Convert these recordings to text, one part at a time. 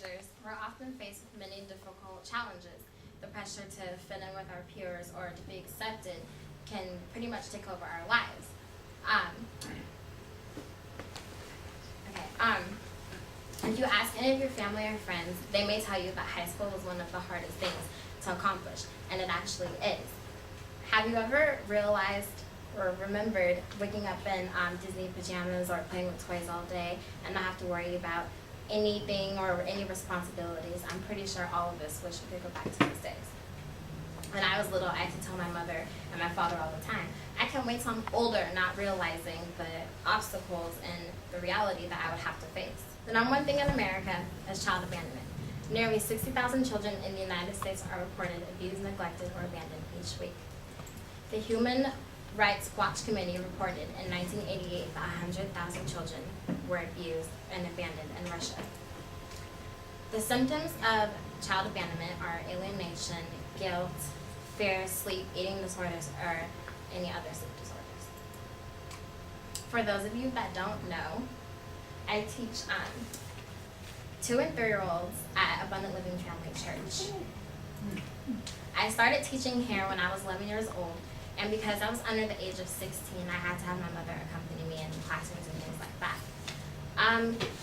teenagers, we're often faced with many difficult challenges. The pressure to fit in with our peers or to be accepted can pretty much take over our lives. If you ask any of your family or friends, they may tell you that high school was one of the hardest things to accomplish, and it actually is. Have you ever realized or remembered waking up in Disney pajamas or playing with toys all day and not have to worry about anything or any responsibilities? I'm pretty sure all of us wish we could go back to those days. When I was little, I used to tell my mother and my father all the time, I can't wait till I'm older, not realizing the obstacles and the reality that I would have to face. The number one thing in America is child abandonment. Nearly 60,000 children in the United States are reported abused, neglected, or abandoned each week. The Human Rights Watch Committee reported in 1988 that 100,000 children were abused and abandoned in Russia. The symptoms of child abandonment are alienation, guilt, fear, sleep, eating disorders, or any other sleep disorders. For those of you that don't know, I teach 2- and 3-year-olds at Abundant Living Family Church. I started teaching here when I was 11 years old, and because I was under the age of 16, I had to have my mother accompany me in classrooms and things like that.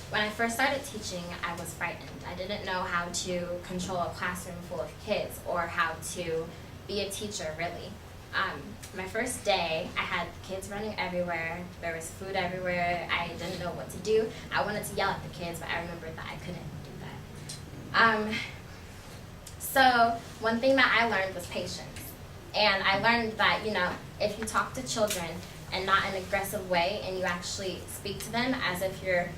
When I first started teaching, I was frightened. I didn't know how to control a classroom full of kids or how to be a teacher, really. My first day, I had kids running everywhere. There was food everywhere. I didn't know what to do. I wanted to yell at the kids, but I remembered that I couldn't do that. So one thing that I learned was patience. And I learned that, if you talk to children and not in an aggressive way, and you actually speak to them as if you're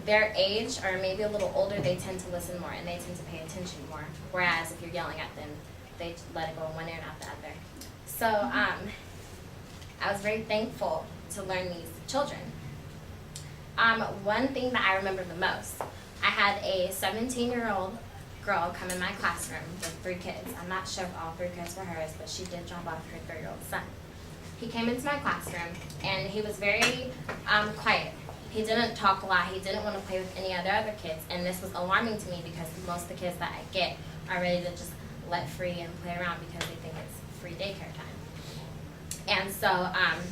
their age or maybe a little older, they tend to listen more and they tend to pay attention more. Whereas if you're yelling at them, they let it go in one ear and out the other. So I was very thankful to learn these children. One thing that I remember the most, I had a 17-year-old girl come in my classroom with 3 kids. I'm not sure if all 3 kids were hers, but she did drop off her 3-year-old son. He came into my classroom, and he was very quiet. He didn't talk a lot. He didn't want to play with any other kids, and this was alarming to me because most of the kids that I get are ready to just let free and play around because they think it's free daycare time. And so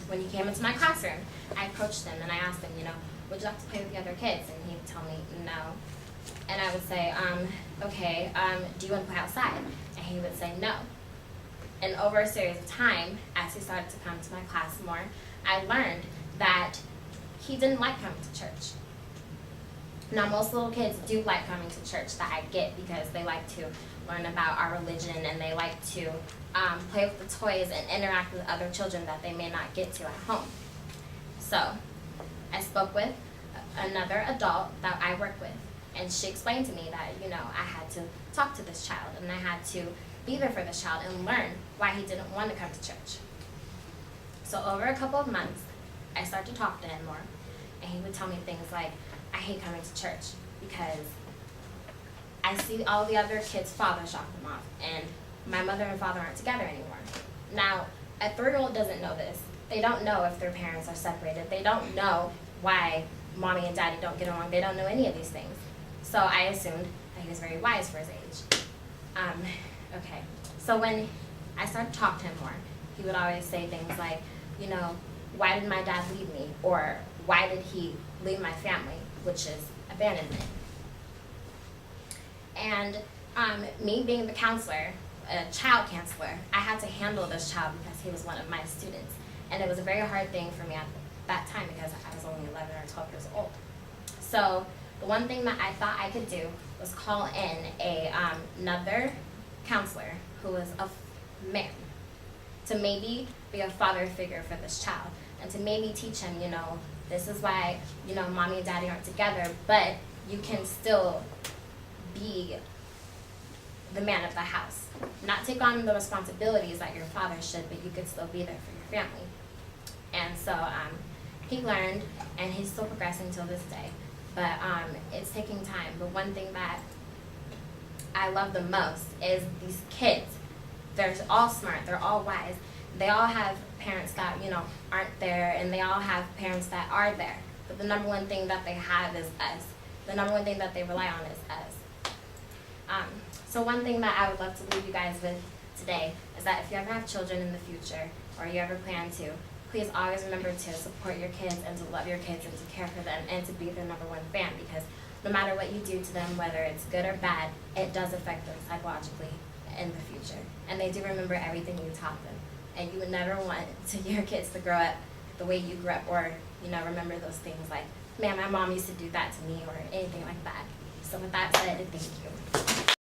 when he came into my classroom, I approached him and I asked him, would you like to play with the other kids? And he would tell me no. And I would say, okay, do you want to play outside? And he would say no. And over a series of time, as he started to come to my class more, I learned that he didn't like coming to church. Now, most little kids do like coming to church, that I get, because they like to learn about our religion and they like to play with the toys and interact with other children that they may not get to at home. So I spoke with another adult that I work with, and she explained to me that, I had to talk to this child and I had to be there for this child and learn why he didn't want to come to church. So over a couple of months, I started to talk to him more, and he would tell me things like, I hate coming to church because I see all the other kids' fathers drop them off, and my mother and father aren't together anymore. Now, a 3-year-old doesn't know this. They don't know if their parents are separated. They don't know why mommy and daddy don't get along. They don't know any of these things. So I assumed that he was very wise for his age. Okay, so when I started to talk to him more, he would always say things like, why did my dad leave me? Or why did he leave my family? Which is abandonment. And me being the counselor, a child counselor, I had to handle this child because he was one of my students. And it was a very hard thing for me at that time because I was only 11 or 12 years old. So the one thing that I thought I could do was call in another counselor who was a man to maybe be a father figure for this child and to maybe teach him, this is why, mommy and daddy aren't together, but you can still be the man of the house. Not take on the responsibilities that your father should, but you could still be there for your family. And so he learned, and he's still progressing till this day. But it's taking time. But one thing that I love the most is these kids. They're all smart. They're all wise. They all have parents that, aren't there, and they all have parents that are there. But the number one thing that they have is us. The number one thing that they rely on is us. So one thing that I would love to leave you guys with today is that if you ever have children in the future, or you ever plan to, please always remember to support your kids and to love your kids and to care for them and to be their number one fan, because no matter what you do to them, whether it's good or bad, it does affect them psychologically in the future. And they do remember everything you taught them. And you would never want your kids to grow up the way you grew up, or remember those things like, man, my mom used to do that to me, or anything like that. So with that said, thank you.